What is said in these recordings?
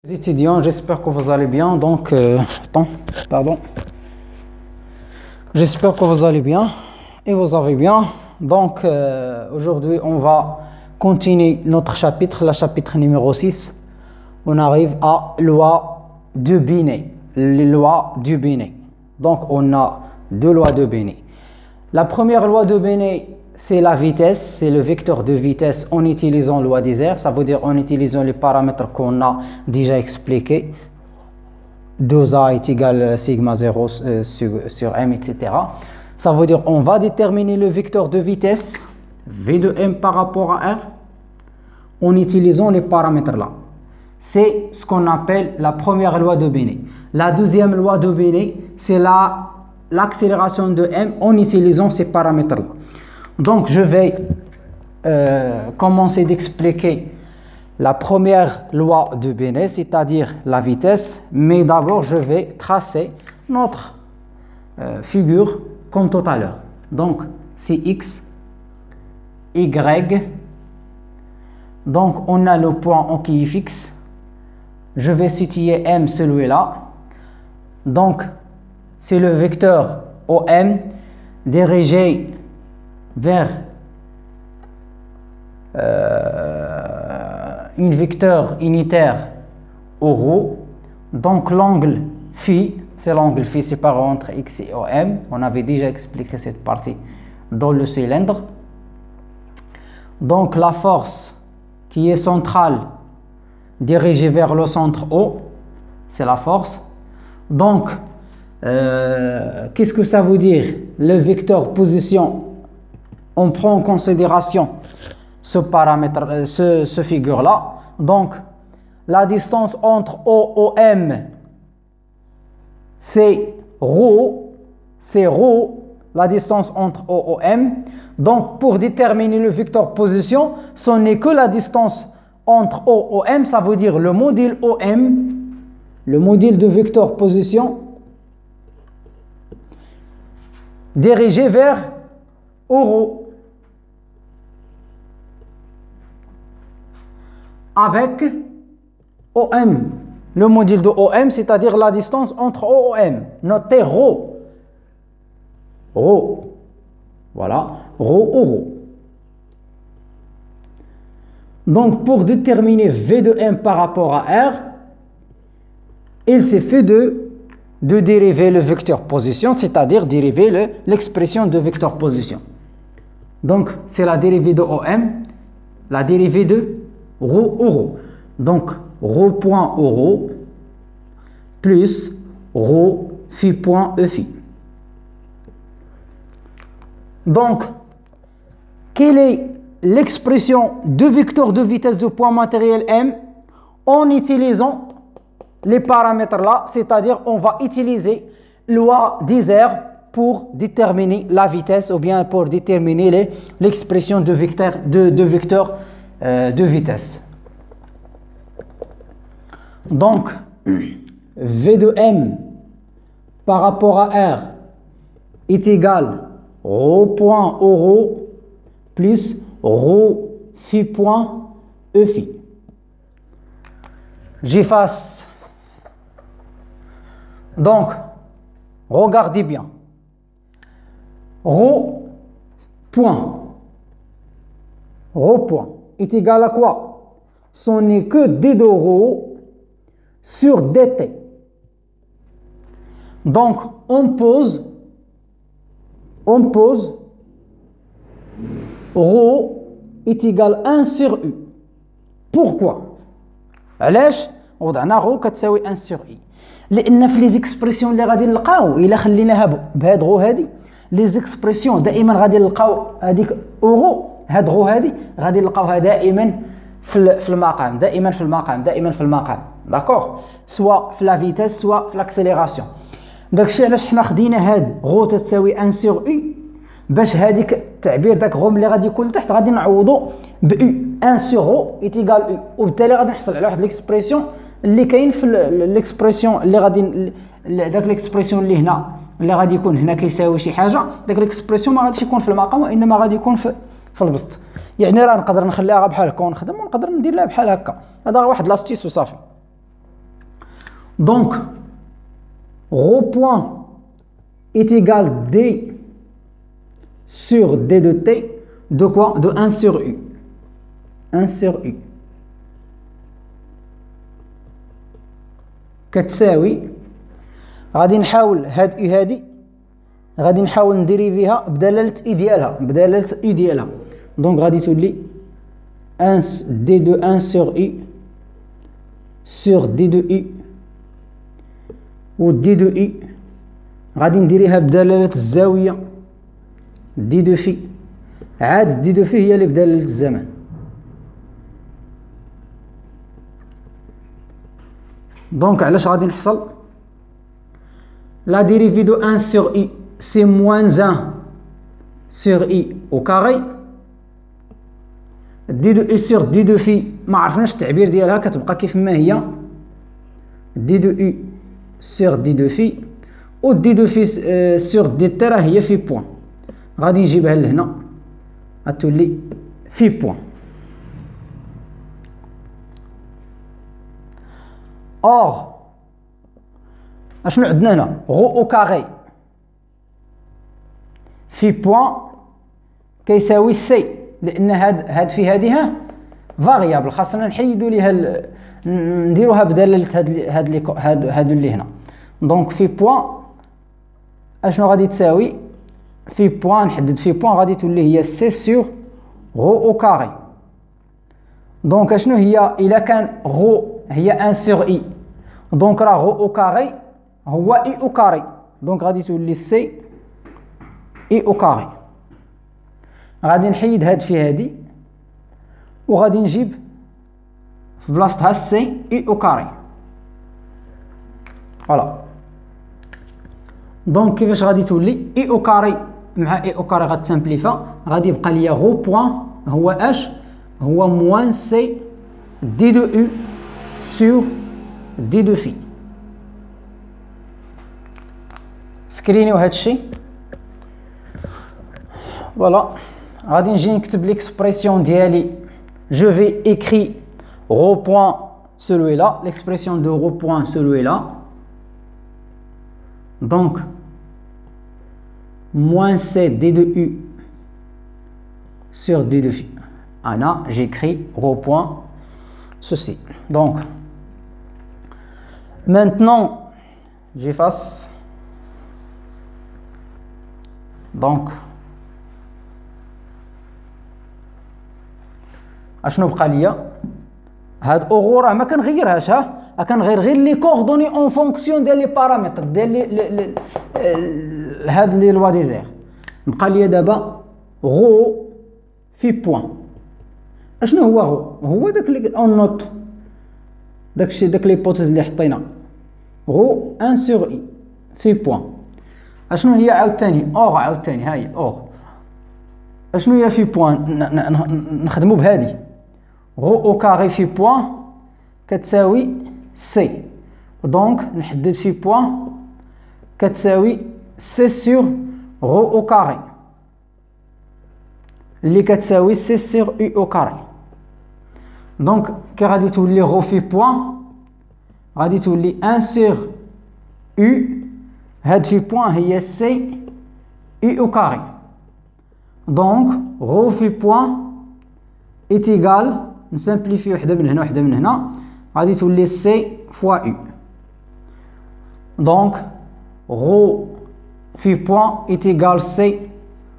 Les étudiants, j'espère que vous allez bien. Donc, pardon. J'espère que vous allez bien et vous allez bien. Donc, aujourd'hui, on va continuer notre chapitre, le chapitre numéro 6. On arrive à loi de Binet, les lois du Binet. Donc, on a deux lois de Binet. La première loi de Binet, c'est la vitesse, c'est le vecteur de vitesse en utilisant loi des airs, ça veut dire en utilisant les paramètres qu'on a déjà expliqués. 2A est égal à sigma 0 sur m, etc. Ça veut dire on va déterminer le vecteur de vitesse v de m par rapport à r en utilisant les paramètres là. C'est ce qu'on appelle la première loi de Binet. La deuxième loi de Binet, c'est l'accélération de m en utilisant ces paramètres là. Donc, je vais commencer d'expliquer la première loi de Binet, c'est-à-dire la vitesse. Mais d'abord, je vais tracer notre figure comme tout à l'heure. Donc, c'est x, y. Donc, on a le point en qui est fixe. Je vais situer m, celui-là. Donc, c'est le vecteur OM dirigé vers une vecteur unitaire au ρ. Donc l'angle phi, c'est l'angle phi séparé entre x et OM. On avait déjà expliqué cette partie dans le cylindre. Donc la force qui est centrale dirigée vers le centre O, c'est la force. Donc qu'est-ce que ça veut dire? Le vecteur position, on prend en considération ce paramètre, ce figure-là. Donc, la distance entre O et M, c'est ρ. C'est ρ, la distance entre O et M. Donc, pour déterminer le vecteur position, ce n'est que la distance entre O et M. Ça veut dire le module OM, le module de vecteur position, dirigé vers ρ. Avec OM, le module de OM, c'est-à-dire la distance entre O et M. Notez ρ. ρ. Voilà, ρ ou ρ. Donc, pour déterminer V de M par rapport à R, il suffit de dériver le vecteur position, c'est-à-dire dériver l'expression de vecteur position. Donc, c'est la dérivée de OM, la dérivée de ρ ou ρ. Donc, ρ point ou ρ plus ρ phi point e phi. Donc, quelle est l'expression de vecteur de vitesse de point matériel M en utilisant les paramètres là, c'est-à-dire on va utiliser loi des airs pour déterminer la vitesse ou bien pour déterminer l'expression de vecteur de vitesse. Donc, V de M par rapport à R est égal ρ point au ρ plus ρ phi point e phi. J'efface. Donc, regardez bien. Ρ point est égal à quoi? Ce n'est que d de ρ sur dt. Donc, on pose ρ est égal à 1 sur u. Pourquoi? علاش وضعنا ρ كتساوي 1 sur i؟ لان في لي زيكسبرسيون اللي غادي نلقاو الا خليناها بهاد غو هادي، لي زيكسبرسيون دائما غادي نلقاو هذيك اورو، هاد غو هادي غادي نلقاوها دائما في المقام، دائما في المقام، داكوغ، سواء في لا فيتاس سواء في لاكسيليراسيون. داكشي علاش حنا خدينا هاد غو تساوي 1 sur u باش هذيك التعبير داك غو ملي غادي يكون لتحت غادي نعوضو ب u 1 sur غو ايتيغال u، وبالتالي غادي نحصل على واحد ليكسبرسيون اللي كاين في ليكسبرسيون اللي غادي داك ليكسبرسيون اللي هنا اللي غادي يكون هنا كيساوي شي حاجه، داك ليكسبرسيون ما غاديش يكون في المقام وانما غادي يكون في البسط. يعني راه نقدر نخليها بحال هكا ونخدم ونقدر ندير لها بحال هكا. هذا واحد لاستيس وصافي. Donc, rho point est égal D sur D de T de quoi? De 1 sur U. 1 sur U. كتساوي غادي نحاول هاد U هادي غادي نحاول نديريفيها بدلالة I ديالها بدلالة I ديالها. دونك غادي تولي 1 D de 1 sur U sur D de U و D de U غادي نديريها بدلالة الزاوية D de phi عاد D de phi هي اللي بدلالة الزمن. دونك علاش غادي نحصل لا dérivée de 1 sur I c'est moins 1 sur I au carré. D de U sur D de phi ما عرفناش التعبير ديالها كتبقى كيف ما هي D de U sur D de phi و D de phi sur D de T راه هي في بوان غادي نجيبها لهنا غتولي في بوان. اور اشنو عندنا هنا غو او كاري في بوان كيساوي سي لان هاد في هذه فاريابل خاصنا نحيدوا ليها نديروها بدلاله هاد اللي هنا. دونك في بوان اشنو غادي تساوي في بوان نحدد في بوان غادي تولي هي سي سور غو او كاري. دونك اشنو هي الا كان غو هي 1 سور اي دونك راه غو او كاري هو اي او كاري دونك غادي تولي سي اي او كاري. غادي نحيد هاد في هادي وغادي نجيب في بلاصتها سي اي او كاري. فوالا دونك كيفاش غادي تولي اي او كاري مع اي او كاري غتسامبليفا غادي يبقى ليا غو بوان هو اش هو موان سي دي دو او سور دي دو في. سكرينيو هادشي فوالا. غادي نجي نكتب ليكسبرسيون ديالي je vais écrire rho point celui-là l'expression de rho point celui-là donc moins c d de u sur d de phi. Là j'écris rho point ceci. Donc maintenant j'efface donc اشنو بقى ليا هاد اوغو راه ما كنغيرهاش كنغير غير لي كوردوني اون فونكسيون ديال لي بارامتر ديال لي هاد لي لوا ديزير. بقى ليا دابا غو في بوان. اشنو هو غو هو داك اللي اون نوت داكشي داك ليبوتيز اللي حطينا غو 1 سور اي في بوان. اشنو هي عاوتاني اور عاوتاني ها هي اور اشنو هي في بوان نخدمو بهادي غو او كاري في بوان كتساوي سي دونك نحدد في بوان كتساوي سي سور غو او كاري اللي كتساوي سي سور او او كاري. دونك كي غادي تولي غو في بوان غادي تولي 1 سور او هاد في بوان هي سي او او كاري. Donc, rho في point est égal, on simplifie وحدة من هنا وحدة من هنا غادي تولي C fois U. Donc, rho في point est égal C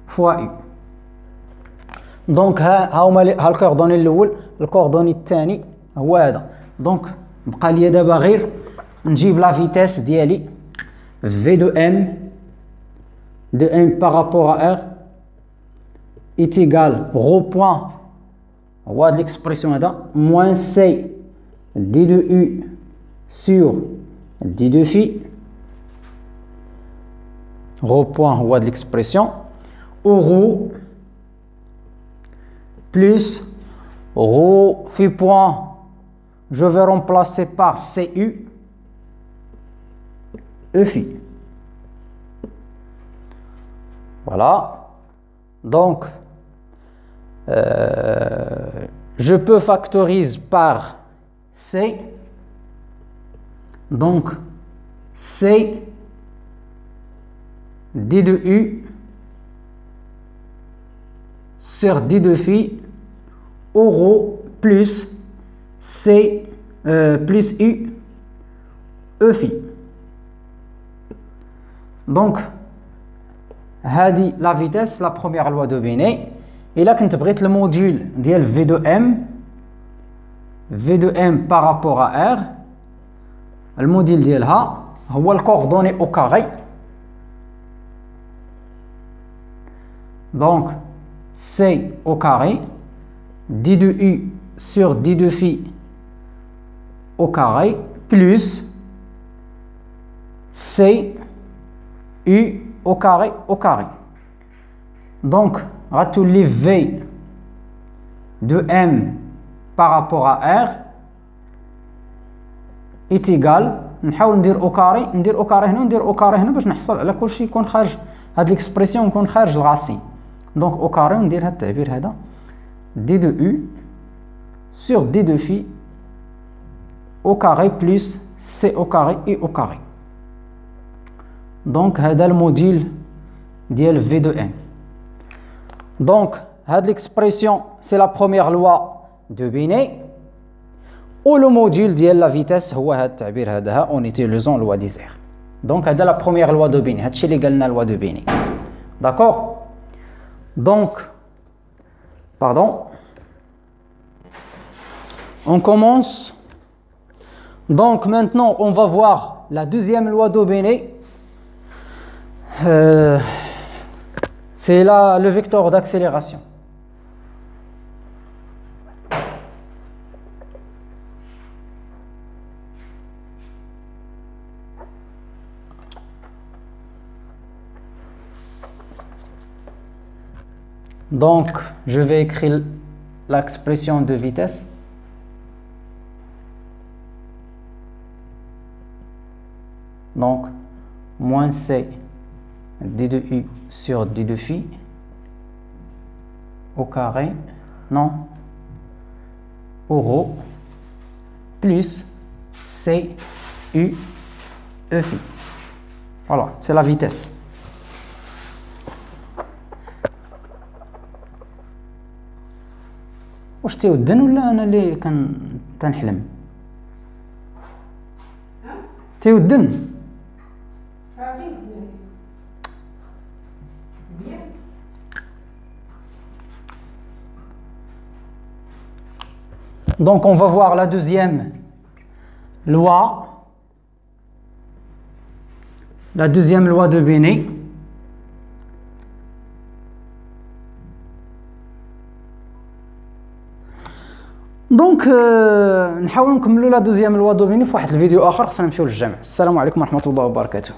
fois U. Donc, ها الكوردوني الأول الكوردوني الثاني هو هذا. Donc, بقى لي دابا غير نجيب لا فيتاس ديالي V de M par rapport à R est égal rho point هو هاد l'expression هذا moins C d de U sur d de phi. Rho point هو هاد l'expression ou rho plus rho phi point je vais remplacer par CU E phi. Voilà donc je peux factoriser par C Donc, C D de U sur D de phi au rho plus C plus U E phi. Donc, هذه la vitesse, la première loi de Bénet. Et là, quand tu le module de V de M, V de M par rapport à R, le module ديالها هو le coordonnée au carré. Donc, C au carré, D de U sur D de phi au carré, plus C U au carré au carré. Donc, ratouler V de M par rapport à R est égal. نحاول ندير او كاري هنا وندير او كاري هنا باش نحصل على كل شيء يكون خارج هاد ليكسبرسيون يكون خارج الغاسين. دونك او كاري وندير هاد التعبير هذا دي دو يو سور دي دو في au carré plus C au carré et au carré. Donc, هذا الموديل ديال V de M. Donc, هذه l'expression, c'est la première loi de Bénet. Ou le module ديال la vitesse هو هذا التعبير هذا en utilisant loi d'Isère. Donc, هذا la première loi de Bénet. هادشي اللي قالنا loi de Bénet. D'accord? Donc, pardon. On commence. Donc maintenant, on va voir la deuxième loi de Bénet. C'est là le vecteur d'accélération. Donc, je vais écrire l'expression de vitesse. Donc, moins C D de U sur D de phi au carré, non, au rho, plus C U E phi. Voilà, c'est la vitesse. واش تيودن ولا انا اللي كنحلم؟ تيودن. Donc, on va voir la deuxième loi. La deuxième loi de Bénet. Donc, نحاول نكملوا la deuxième loi de Bénet في واحد الفيديو آخر. خصنا نمشيو للجامع. السلام عليكم ورحمة الله وبركاته.